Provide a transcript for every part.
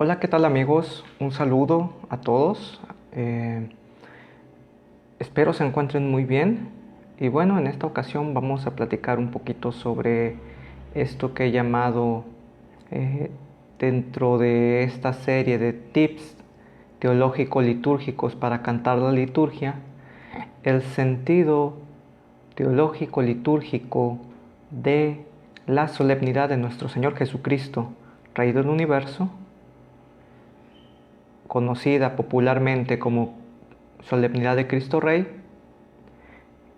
Hola, ¿qué tal amigos? Un saludo a todos. Espero se encuentren muy bien. Y bueno, en esta ocasión vamos a platicar un poquito sobre esto que he llamado eh, dentro de esta serie de tips teológico-litúrgicos para cantar la liturgia, el sentido teológico-litúrgico de la solemnidad de nuestro Señor Jesucristo, Rey del Universo, conocida popularmente como Solemnidad de Cristo Rey,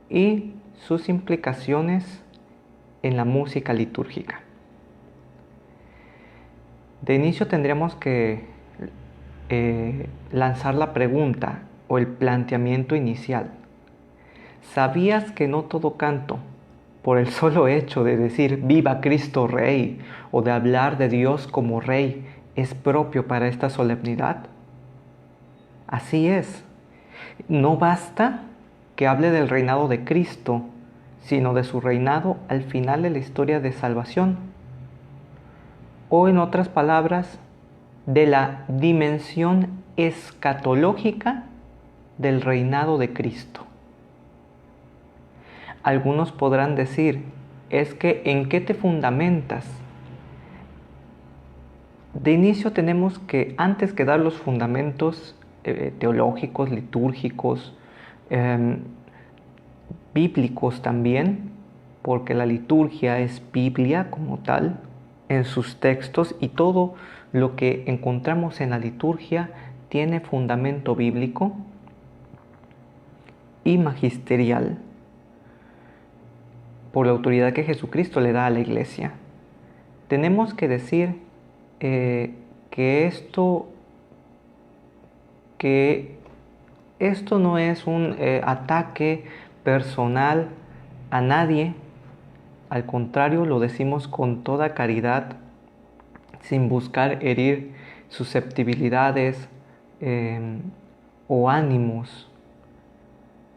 y sus implicaciones en la música litúrgica. De inicio tendríamos que lanzar la pregunta o el planteamiento inicial. ¿Sabías que no todo canto, por el solo hecho de decir viva Cristo Rey o de hablar de Dios como Rey, es propio para esta solemnidad? Así es. No basta que hable del reinado de Cristo, sino de su reinado al final de la historia de salvación. O en otras palabras, de la dimensión escatológica del reinado de Cristo. Algunos podrán decir, es que ¿en qué te fundamentas? De inicio tenemos que, antes que dar los fundamentos teológicos, litúrgicos, bíblicos también, porque la liturgia es Biblia como tal, en sus textos, y todo lo que encontramos en la liturgia tiene fundamento bíblico y magisterial por la autoridad que Jesucristo le da a la iglesia. Tenemos que decir que esto no es un ataque personal a nadie. Al contrario, lo decimos con toda caridad, sin buscar herir susceptibilidades o ánimos,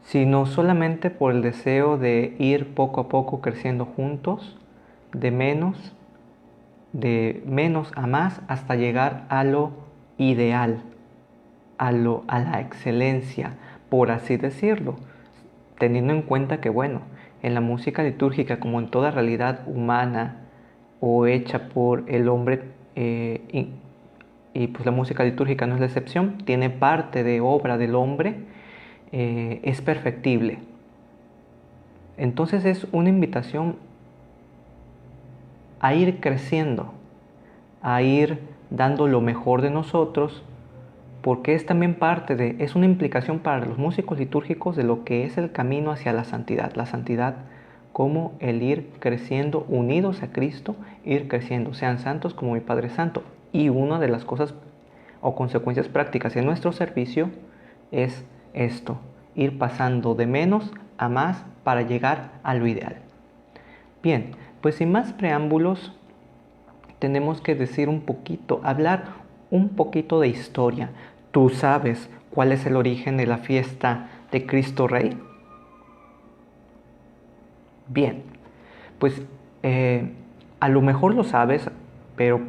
sino solamente por el deseo de ir poco a poco creciendo juntos, de menos a más, hasta llegar a lo ideal, a la excelencia, por así decirlo, teniendo en cuenta que, bueno, en la música litúrgica, como en toda realidad humana o hecha por el hombre, y pues la música litúrgica no es la excepción, tiene parte de obra del hombre, es perfectible. Entonces es una invitación a ir creciendo, a ir dando lo mejor de nosotros, porque es también es una implicación para los músicos litúrgicos de lo que es el camino hacia la santidad como el ir creciendo unidos a Cristo, ir creciendo, sean santos como mi Padre Santo. Y una de las cosas o consecuencias prácticas en nuestro servicio es esto, ir pasando de menos a más para llegar a lo ideal. Bien, pues sin más preámbulos, tenemos que decir hablar un poquito de historia. ¿Tú sabes cuál es el origen de la fiesta de Cristo Rey? Bien, pues a lo mejor lo sabes, pero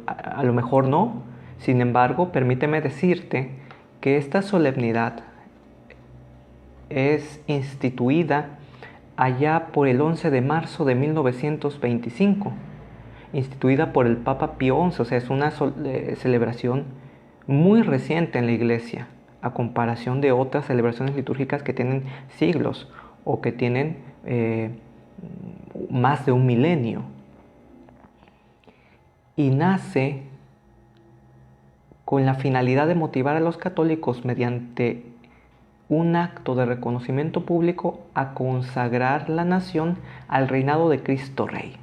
a lo mejor no. Sin embargo, permíteme decirte que esta solemnidad es instituida allá por el 11 de marzo de 1925, instituida por el Papa Pío XI, o sea, es una celebración muy reciente en la Iglesia, a comparación de otras celebraciones litúrgicas que tienen siglos o que tienen más de un milenio. Y nace con la finalidad de motivar a los católicos mediante un acto de reconocimiento público a consagrar la nación al reinado de Cristo Rey.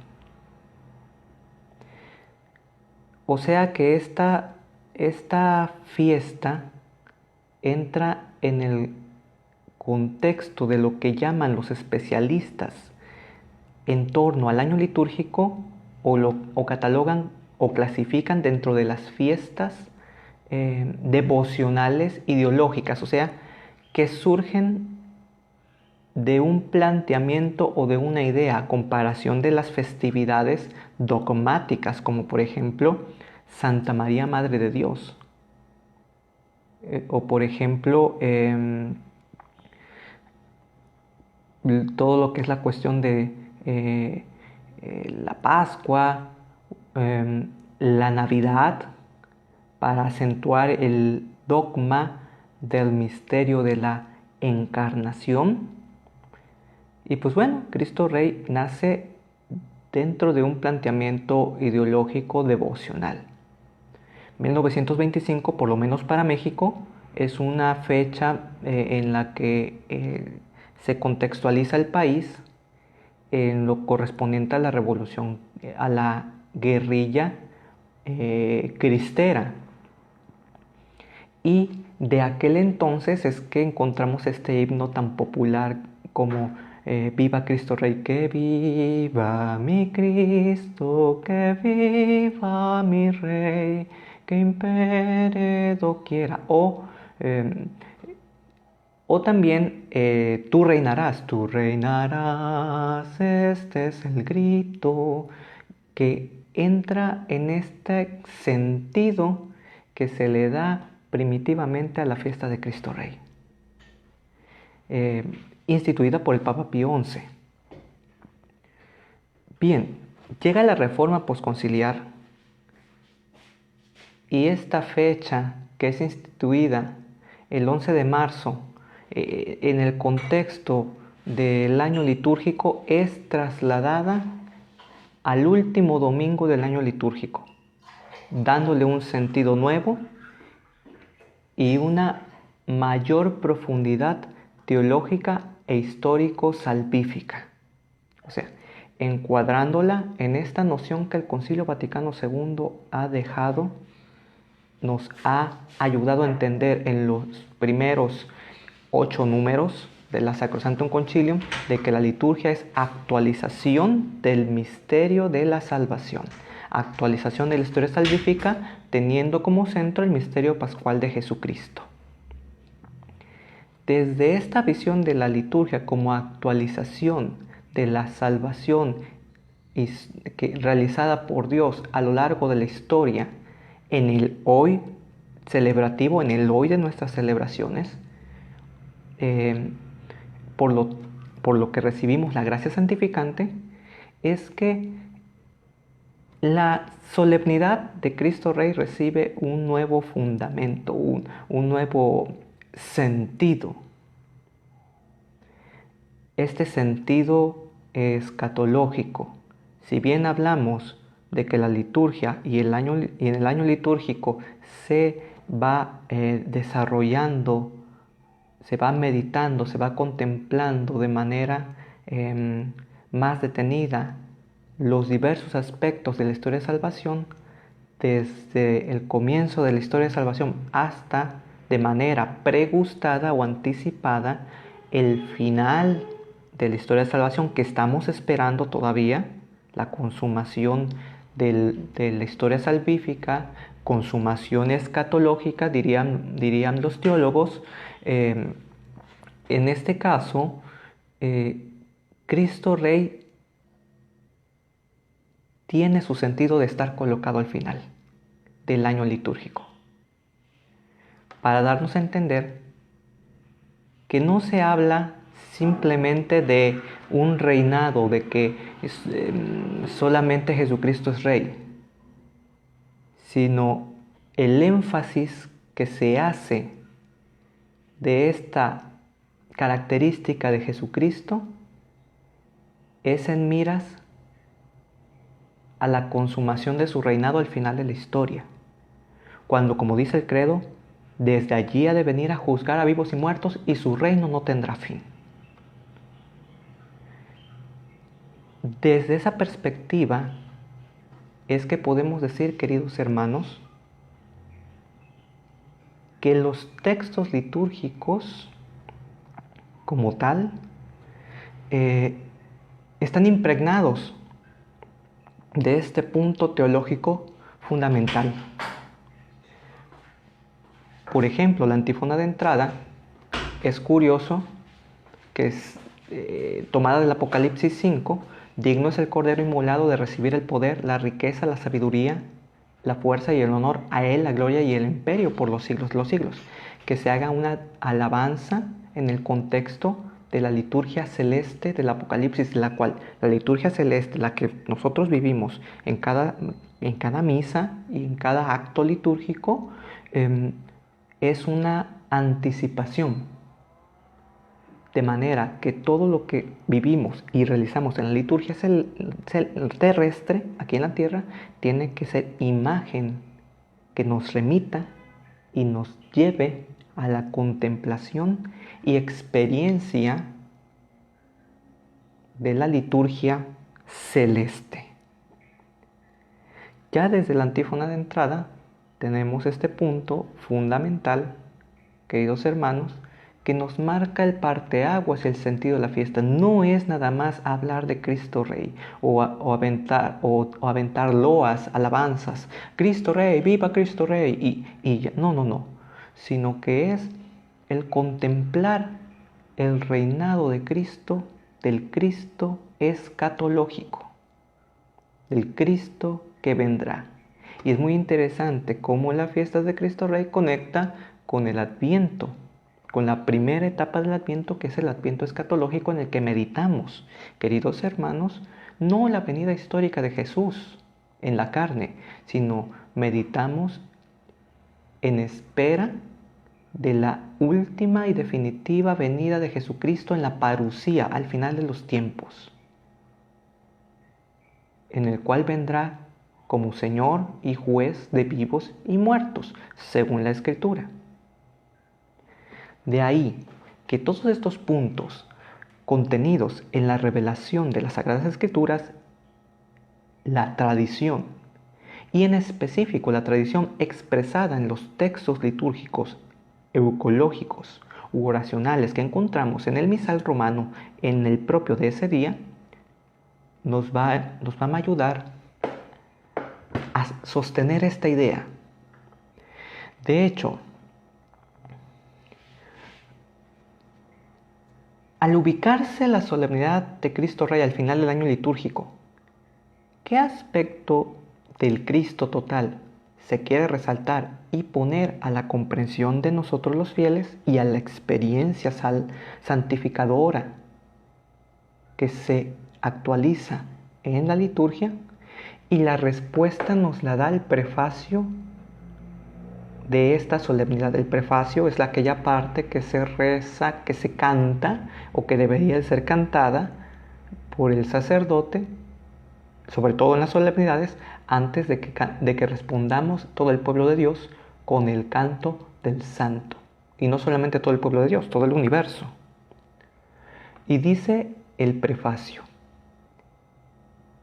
O sea que esta fiesta entra en el contexto de lo que llaman los especialistas en torno al año litúrgico o catalogan o clasifican dentro de las fiestas devocionales ideológicas, o sea, que surgen de un planteamiento o de una idea a comparación de las festividades dogmáticas, como por ejemplo Santa María, Madre de Dios. O por ejemplo, todo lo que es la cuestión de la Pascua, la Navidad, para acentuar el dogma del misterio de la encarnación. Y pues bueno, Cristo Rey nace dentro de un planteamiento ideológico devocional. 1925, por lo menos para México, es una fecha en la que se contextualiza el país en lo correspondiente a la revolución, a la guerrilla cristera. Y de aquel entonces es que encontramos este himno tan popular como Viva Cristo Rey, que viva mi Cristo, que viva mi Rey, que impere doquiera. O también tú reinarás, este es el grito, que entra en este sentido que se le da primitivamente a la fiesta de Cristo Rey, instituida por el Papa Pío XI. Bien, llega la Reforma Posconciliar y esta fecha, que es instituida el 11 de marzo, en el contexto del año litúrgico, es trasladada al último domingo del año litúrgico, dándole un sentido nuevo y una mayor profundidad teológica e histórico-salvífica. O sea, encuadrándola en esta noción que el Concilio Vaticano II ha dejado, nos ha ayudado a entender en los primeros 8 números de la Sacrosanctum Concilium, de que la liturgia es actualización del misterio de la salvación, actualización de la historia salvífica, teniendo como centro el misterio pascual de Jesucristo. Desde esta visión de la liturgia como actualización de la salvación realizada por Dios a lo largo de la historia, en el hoy celebrativo, en el hoy de nuestras celebraciones, por lo que recibimos la gracia santificante, es que la solemnidad de Cristo Rey recibe un nuevo fundamento, un nuevo sentido. Este sentido escatológico, si bien hablamos de que la liturgia y en el año litúrgico se va desarrollando, se va meditando, se va contemplando de manera más detenida los diversos aspectos de la historia de salvación, desde el comienzo de la historia de salvación hasta, de manera pregustada o anticipada, el final de la historia de salvación que estamos esperando todavía, la consumación de la historia salvífica, consumación escatológica, dirían los teólogos. En este caso, Cristo Rey tiene su sentido de estar colocado al final del año litúrgico, para darnos a entender que no se habla simplemente de un reinado, de que solamente Jesucristo es Rey, sino el énfasis que se hace de esta característica de Jesucristo es en miras a la consumación de su reinado al final de la historia, cuando, como dice el credo, desde allí ha de venir a juzgar a vivos y muertos y su reino no tendrá fin. Desde esa perspectiva es que podemos decir, queridos hermanos, que los textos litúrgicos como tal están impregnados de este punto teológico fundamental. Por ejemplo, la antífona de entrada es curioso que es tomada del Apocalipsis 5, digno es el Cordero inmolado de recibir el poder, la riqueza, la sabiduría, la fuerza y el honor, a Él la gloria y el imperio por los siglos de los siglos. Que se haga una alabanza en el contexto de la liturgia celeste del Apocalipsis, la cual la liturgia celeste, la que nosotros vivimos en cada misa y en cada acto litúrgico, es una anticipación, de manera que todo lo que vivimos y realizamos en la liturgia terrestre, aquí en la tierra, tiene que ser imagen que nos remita y nos lleve a la contemplación y experiencia de la liturgia celeste. Ya desde la antífona de entrada tenemos este punto fundamental, queridos hermanos, que nos marca el parteaguas y el sentido de la fiesta. No es nada más hablar de Cristo Rey o aventar loas, alabanzas. Cristo Rey, viva Cristo Rey y ya. No. Sino que es el contemplar el reinado de Cristo, del Cristo escatológico, del Cristo que vendrá. Y es muy interesante cómo la fiesta de Cristo Rey conecta con el Adviento, con la primera etapa del Adviento, que es el Adviento escatológico, en el que meditamos, queridos hermanos, no la venida histórica de Jesús en la carne, sino meditamos en espera de la última y definitiva venida de Jesucristo en la parusía, al final de los tiempos, en el cual vendrá como Señor y juez de vivos y muertos, según la Escritura. De ahí que todos estos puntos contenidos en la revelación de las Sagradas Escrituras, la tradición, y en específico la tradición expresada en los textos litúrgicos, eucológicos u oracionales que encontramos en el misal romano, en el propio de ese día, nos van a ayudar a sostener esta idea. De hecho, al ubicarse la solemnidad de Cristo Rey al final del año litúrgico, ¿qué aspecto del Cristo total se quiere resaltar y poner a la comprensión de nosotros los fieles y a la experiencia santificadora que se actualiza en la liturgia? Y la respuesta nos la da el prefacio de esta solemnidad. El prefacio es aquella parte que se reza, que se canta o que debería ser cantada por el sacerdote, sobre todo en las solemnidades, antes de que respondamos todo el pueblo de Dios con el canto del santo. Y no solamente todo el pueblo de Dios, todo el universo. Y dice el prefacio: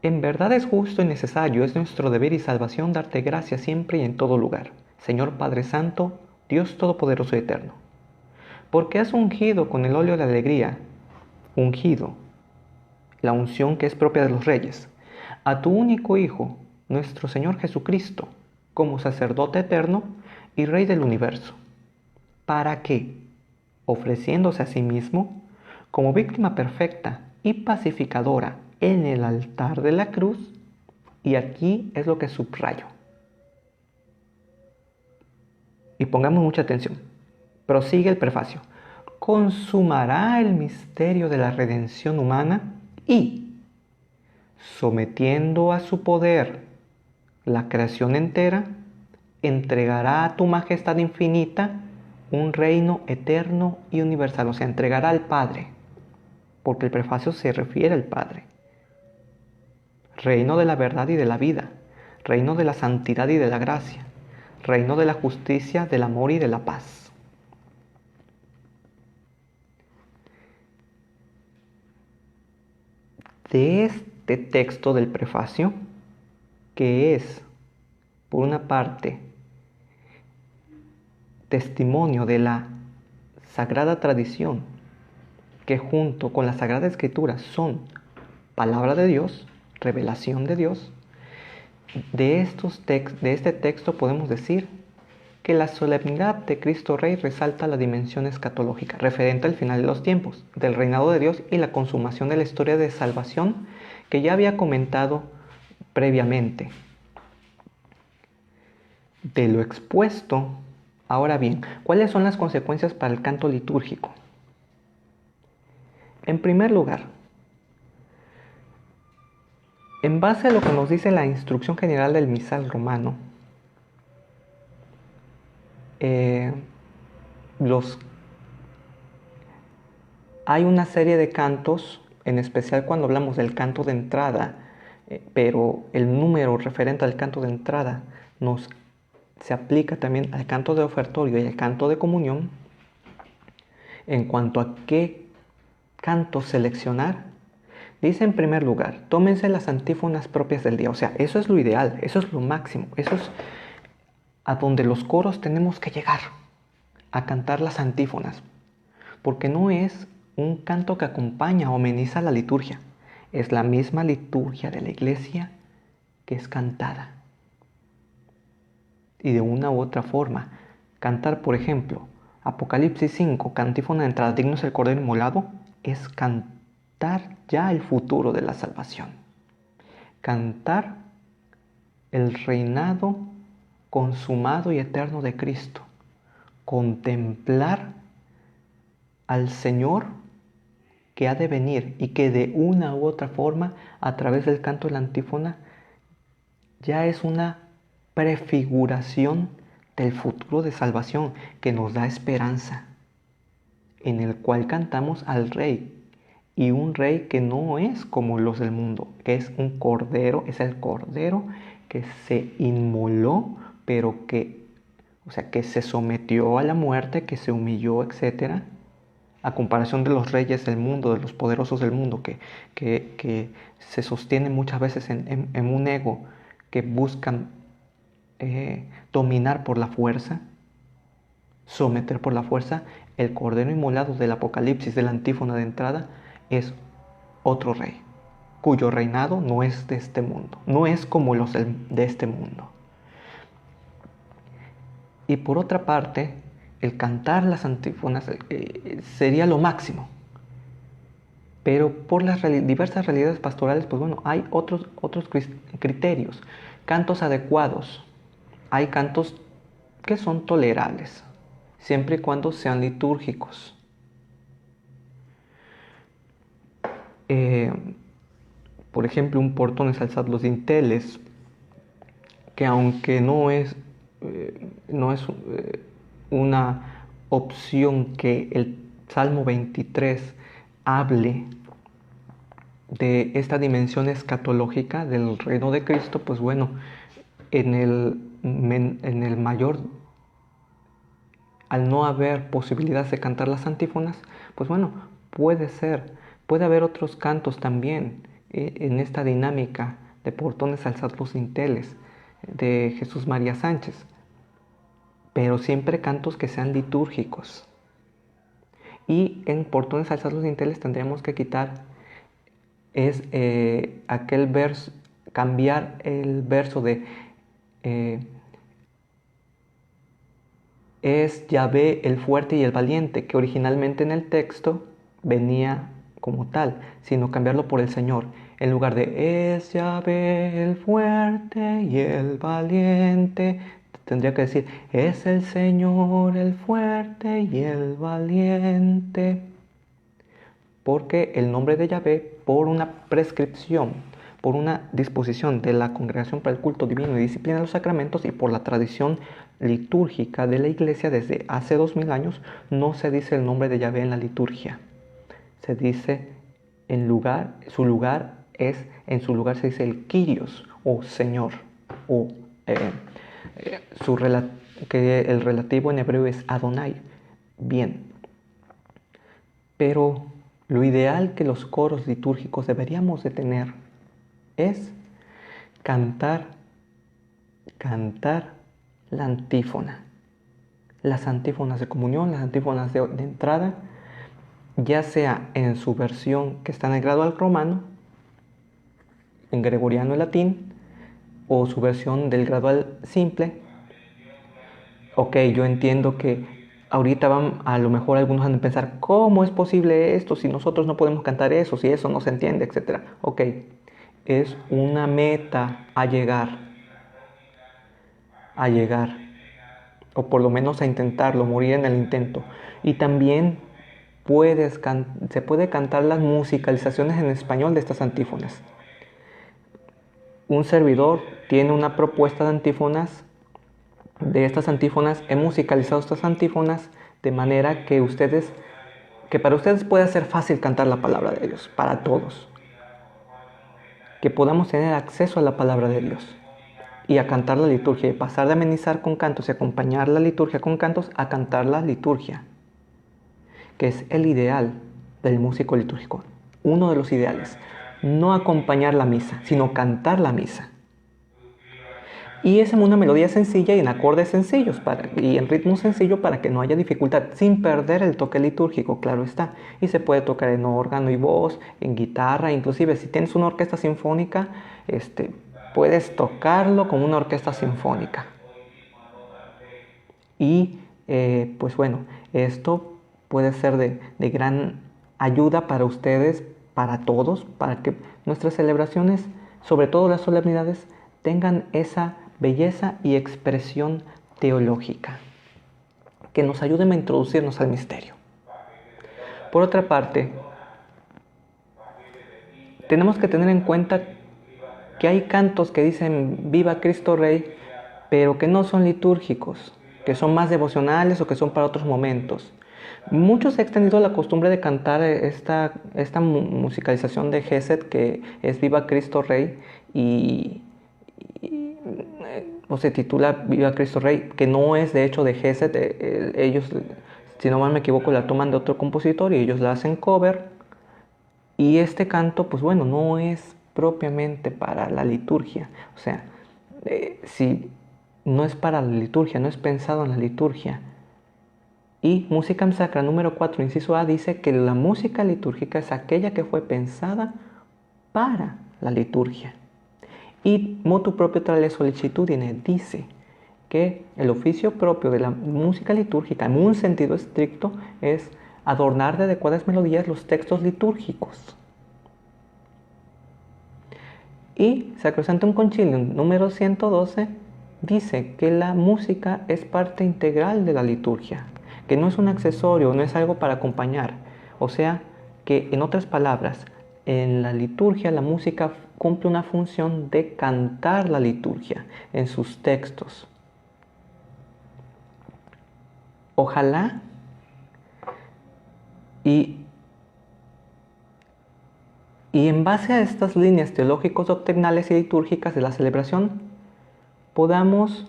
en verdad es justo y necesario, es nuestro deber y salvación darte gracias siempre y en todo lugar, Señor Padre Santo, Dios Todopoderoso y Eterno, porque has ungido con el óleo de alegría, ungido, la unción que es propia de los reyes, a tu único Hijo, nuestro Señor Jesucristo, como sacerdote eterno y Rey del universo, para que, ofreciéndose a sí mismo, como víctima perfecta y pacificadora en el altar de la cruz, y aquí es lo que subrayo, y pongamos mucha atención, prosigue el prefacio, consumará el misterio de la redención humana y, sometiendo a su poder la creación entera, entregará a tu majestad infinita un reino eterno y universal. O sea, entregará al Padre, porque el prefacio se refiere al Padre. Reino de la verdad y de la vida, reino de la santidad y de la gracia, reino de la justicia, del amor y de la paz. De este texto del prefacio, que es, por una parte, testimonio de la sagrada tradición, que junto con la Sagrada Escritura son palabra de Dios, revelación de Dios, de este texto podemos decir que la solemnidad de Cristo Rey resalta la dimensión escatológica, referente al final de los tiempos, del reinado de Dios y la consumación de la historia de salvación que ya había comentado previamente. de lo expuesto, ahora bien, ¿cuáles son las consecuencias para el canto litúrgico? En primer lugar, en base a lo que nos dice la instrucción general del misal romano, hay una serie de cantos, en especial cuando hablamos del canto de entrada, pero el número referente al canto de entrada se aplica también al canto de ofertorio y al canto de comunión. En cuanto a qué canto seleccionar, dice en primer lugar, tómense las antífonas propias del día. O sea, eso es lo ideal, eso es lo máximo, eso es a donde los coros tenemos que llegar, a cantar las antífonas. Porque no es un canto que acompaña o ameniza la liturgia, es la misma liturgia de la iglesia que es cantada. Y de una u otra forma, cantar, por ejemplo, Apocalipsis 5, antífona de entrada, digno es el Cordero inmolado, es cantar ya el futuro de la salvación. Cantar el reinado consumado y eterno de Cristo. Contemplar al Señor que ha de venir y que de una u otra forma, a través del canto de la antífona, ya es una prefiguración del futuro de salvación que nos da esperanza, en el cual cantamos al Rey, y un Rey que no es como los del mundo, que es un cordero, es el cordero que se inmoló, pero que se sometió a la muerte, que se humilló, etc., a comparación de los reyes del mundo, de los poderosos del mundo, que se sostienen muchas veces en un ego, que buscan dominar por la fuerza, someter por la fuerza. El Cordero inmolado del Apocalipsis, de la antífona de entrada, es otro rey, cuyo reinado no es de este mundo, no es como los de este mundo. Y por otra parte, el cantar las antífonas sería lo máximo. Pero por las diversas realidades pastorales, pues bueno, hay otros criterios. Cantos adecuados. Hay cantos que son tolerables, siempre y cuando sean litúrgicos. Por ejemplo, un portón ensalzad los dinteles, que aunque no es una opción que el Salmo 23 hable de esta dimensión escatológica del reino de Cristo, pues bueno, en el mayor, al no haber posibilidad de cantar las antífonas, pues bueno, puede haber otros cantos también en esta dinámica de portones alzad los dinteles de Jesús María Sánchez, pero siempre cantos que sean litúrgicos. Y en portones alzad los dinteles tendríamos que quitar aquel verso, cambiar el verso de es Yahvé el fuerte y el valiente, que originalmente en el texto venía como tal, sino cambiarlo por el Señor. En lugar de es Yahvé el fuerte y el valiente, tendría que decir es el Señor el fuerte y el valiente. Porque el nombre de Yahvé, por una prescripción, por una disposición de la Congregación para el Culto Divino y Disciplina de los Sacramentos, y por la tradición litúrgica de la Iglesia desde hace 2000 años, no se dice el nombre de Yahvé en la liturgia. Se dice en su lugar se dice el Kyrios, o Señor, o que el relativo en hebreo es Adonai. Bien, pero lo ideal que los coros litúrgicos deberíamos de tener es cantar la antífona, las antífonas de comunión, las antífonas de entrada, ya sea en su versión que está en el gradual romano, en gregoriano y latín, o su versión del gradual simple. Ok, yo entiendo que ahorita a lo mejor algunos van a pensar, ¿cómo es posible esto si nosotros no podemos cantar eso, si eso no se entiende, etcétera? Ok, es una meta a llegar. a llegar, o por lo menos a intentarlo, morir en el intento. Y también se puede cantar las musicalizaciones en español de estas antífonas. Un servidor tiene una propuesta de antífonas, de estas antífonas. He musicalizado estas antífonas de manera que para ustedes pueda ser fácil cantar la palabra de Dios, para todos. Que podamos tener acceso a la palabra de Dios y a cantar la liturgia, y pasar de amenizar con cantos y acompañar la liturgia con cantos a cantar la liturgia, que es el ideal del músico litúrgico, uno de los ideales. No acompañar la misa, sino cantar la misa. Y es en una melodía sencilla y en acordes sencillos y en ritmo sencillo, para que no haya dificultad, sin perder el toque litúrgico, claro está. Y se puede tocar en órgano y voz, en guitarra, inclusive si tienes una orquesta sinfónica, puedes tocarlo como una orquesta sinfónica. Y pues bueno, esto puede ser de gran ayuda para ustedes, para todos, para que nuestras celebraciones, sobre todo las solemnidades, tengan esa belleza y expresión teológica, que nos ayuden a introducirnos al misterio. Por otra parte, tenemos que tener en cuenta que hay cantos que dicen Viva Cristo Rey, pero que no son litúrgicos, que son más devocionales o que son para otros momentos. Muchos se ha extendido la costumbre de cantar esta musicalización de Gesed, que es Viva Cristo Rey, o se titula Viva Cristo Rey, que no es de hecho de Gesed. Ellos, si no mal me equivoco, la toman de otro compositor y ellos la hacen cover. Y este canto, pues bueno, no es propiamente para la liturgia. O sea, si no es para la liturgia, no es pensado en la liturgia. Y Musicam Sacra número 4, inciso A, dice que la música litúrgica es aquella que fue pensada para la liturgia. Y Motu proprio tra le sollecitudine dice que el oficio propio de la música litúrgica, en un sentido estricto, es adornar de adecuadas melodías los textos litúrgicos. Y Sacrosanctum Concilium número 112 dice que la música es parte integral de la liturgia, que no es un accesorio, no es algo para acompañar. O sea, que en otras palabras, en la liturgia la música cumple una función de cantar la liturgia en sus textos. Ojalá y en base a estas líneas teológicos doctrinales y litúrgicas de la celebración podamos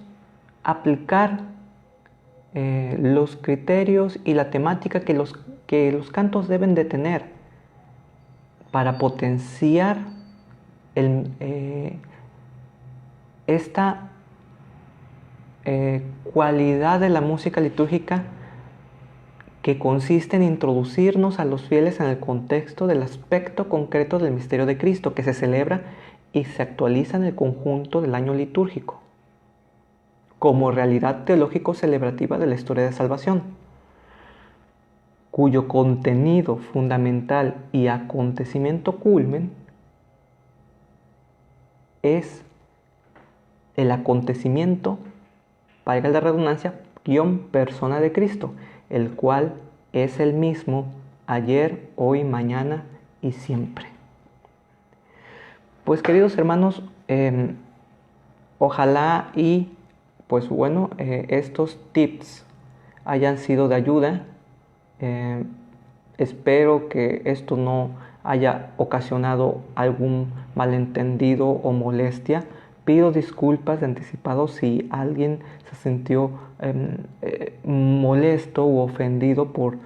aplicar los criterios y la temática que los cantos deben de tener para potenciar esta cualidad de la música litúrgica, que consiste en introducirnos a los fieles en el contexto del aspecto concreto del misterio de Cristo, que se celebra y se actualiza en el conjunto del año litúrgico, como realidad teológico-celebrativa de la historia de salvación, cuyo contenido fundamental y acontecimiento culmen es el acontecimiento, valga la redundancia, persona de Cristo, el cual es el mismo ayer, hoy, mañana y siempre. Pues queridos hermanos, ojalá y pues bueno, estos tips hayan sido de ayuda. Espero que esto no haya ocasionado algún malentendido o molestia. Pido disculpas de anticipado si alguien se sintió molesto u ofendido por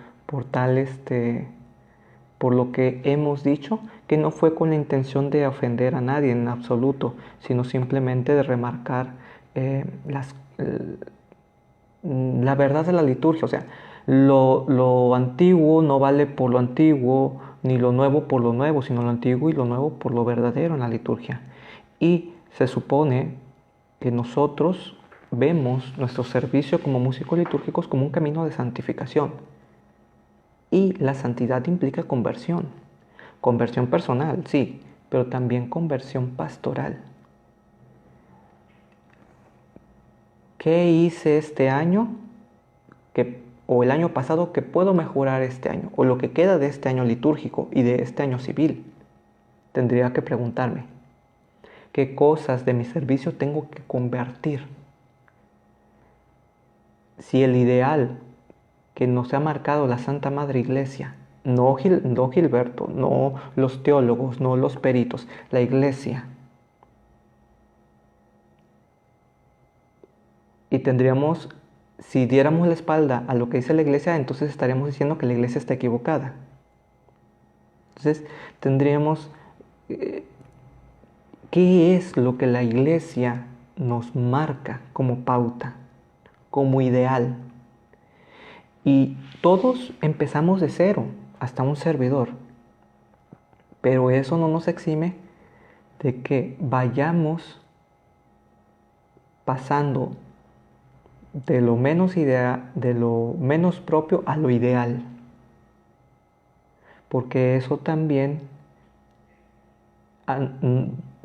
por lo que hemos dicho, que no fue con la intención de ofender a nadie en absoluto, sino simplemente de remarcar la verdad de la liturgia. O sea, lo antiguo no vale por lo antiguo, ni lo nuevo por lo nuevo, sino lo antiguo y lo nuevo por lo verdadero en la liturgia. Y se supone que nosotros vemos nuestro servicio como músicos litúrgicos como un camino de santificación. Y la santidad implica conversión. Conversión personal, sí, pero también conversión pastoral. ¿qué hice este año o el año pasado que puedo mejorar este año? O lo que queda de este año litúrgico y de este año civil. Tendría que preguntarme, ¿qué cosas de mi servicio tengo que convertir? Si el ideal que nos ha marcado la Santa Madre Iglesia, no Gilberto, no los teólogos, no los peritos, la Iglesia, y tendríamos, si diéramos la espalda a lo que dice la Iglesia, entonces estaríamos diciendo que la Iglesia está equivocada. Entonces tendríamos, ¿qué es lo que la Iglesia nos marca como pauta, como ideal? Y todos empezamos de cero, hasta un servidor. Pero eso no nos exime de que vayamos pasando de lo menos propio a lo ideal. Porque eso también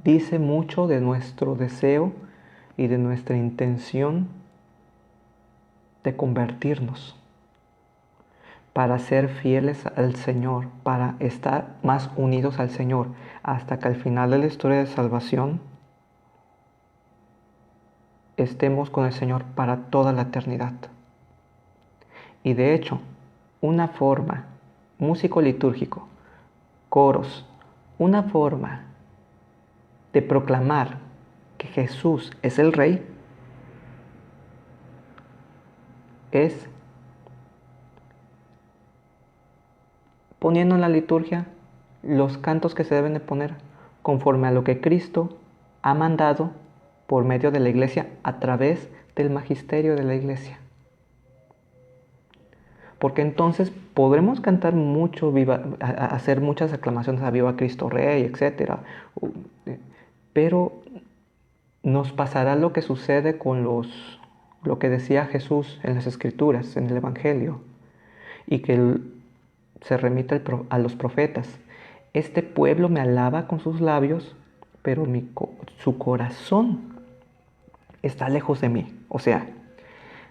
dice mucho de nuestro deseo y de nuestra intención de convertirnos, para ser fieles al Señor, para estar más unidos al Señor, hasta que al final de la historia de salvación estemos con el Señor para toda la eternidad. Y de hecho, una forma, músico litúrgico, coros, una forma de proclamar que Jesús es el Rey es poniendo en la liturgia los cantos que se deben de poner conforme a lo que Cristo ha mandado por medio de la Iglesia a través del magisterio de la Iglesia. Porque entonces podremos cantar mucho, hacer muchas aclamaciones a Viva Cristo Rey, etc. Pero nos pasará lo que sucede con lo que decía Jesús en las Escrituras, en el Evangelio, y que se remite a los profetas. Este pueblo me alaba con sus labios, pero su corazón está lejos de mí. O sea,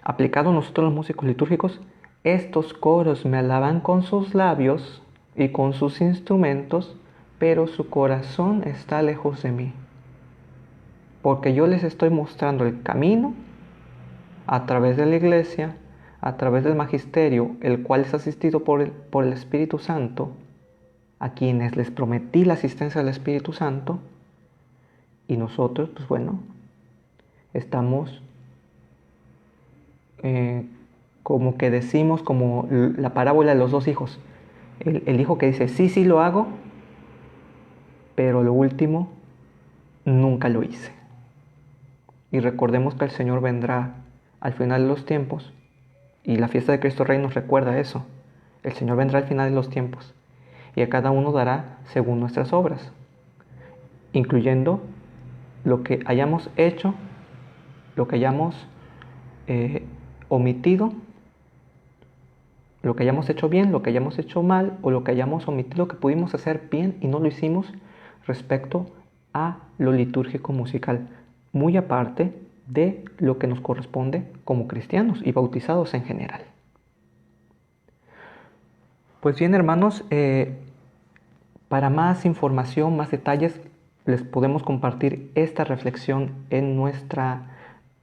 aplicado a nosotros los músicos litúrgicos, estos coros me alaban con sus labios y con sus instrumentos, pero su corazón está lejos de mí. Porque yo les estoy mostrando el camino a través de la Iglesia, a través del magisterio, el cual es asistido por el Espíritu Santo, a quienes les prometí la asistencia del Espíritu Santo, y nosotros, pues bueno, estamos como que decimos, como la parábola de los dos hijos, el hijo que dice, sí, sí lo hago, pero lo último, nunca lo hice. Y recordemos que el Señor vendrá al final de los tiempos, y la fiesta de Cristo Rey nos recuerda eso. El Señor vendrá al final de los tiempos, y a cada uno dará según nuestras obras, incluyendo lo que hayamos hecho, lo que hayamos omitido, lo que hayamos hecho bien, lo que hayamos hecho mal, o lo que hayamos omitido que pudimos hacer bien y no lo hicimos respecto a lo litúrgico musical, muy aparte de lo que nos corresponde como cristianos y bautizados en general. Pues bien, hermanos, para más información, más detalles, les podemos compartir esta reflexión en nuestra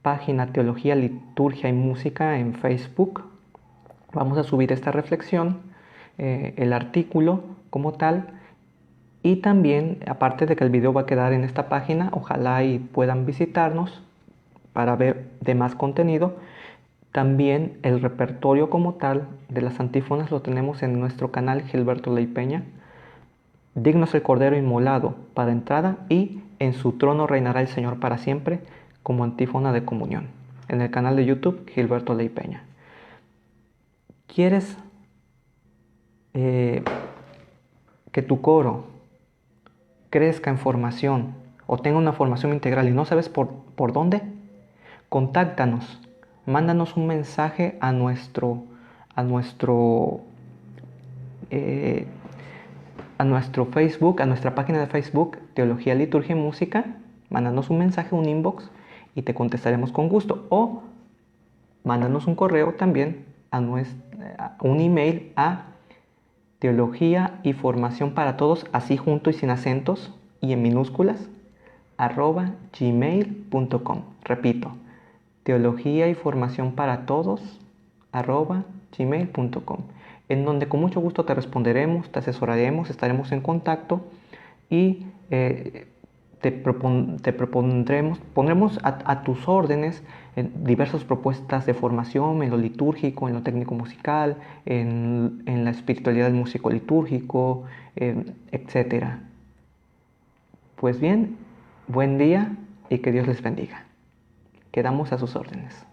página Teología, Liturgia y Música en Facebook. Vamos a subir esta reflexión, el artículo como tal, y también, aparte de que el video va a quedar en esta página, ojalá y puedan visitarnos para ver de más contenido. También el repertorio como tal de las antífonas lo tenemos en nuestro canal Gilberto Ley Peña. Digno es el Cordero inmolado para entrada, y en su trono reinará el Señor para siempre, como antífona de comunión, en el canal de YouTube Gilberto Ley Peña. ¿Quieres que tu coro crezca en formación o tenga una formación integral y no sabes por dónde? Contáctanos, mándanos un mensaje a nuestro Facebook, a nuestra página de Facebook, Teología, Liturgia y Música. Mándanos un mensaje, un inbox, y te contestaremos con gusto. O mándanos un correo también un email a teología y formación para todos, así junto y sin acentos y en minúsculas, @gmail.com. Repito, teología y formación para todos, @gmail.com, en donde con mucho gusto te responderemos, te asesoraremos, estaremos en contacto y pondremos a tus órdenes diversas propuestas de formación en lo litúrgico, en lo técnico musical, en la espiritualidad del músico litúrgico, etc. Pues bien, buen día y que Dios les bendiga. Quedamos a sus órdenes.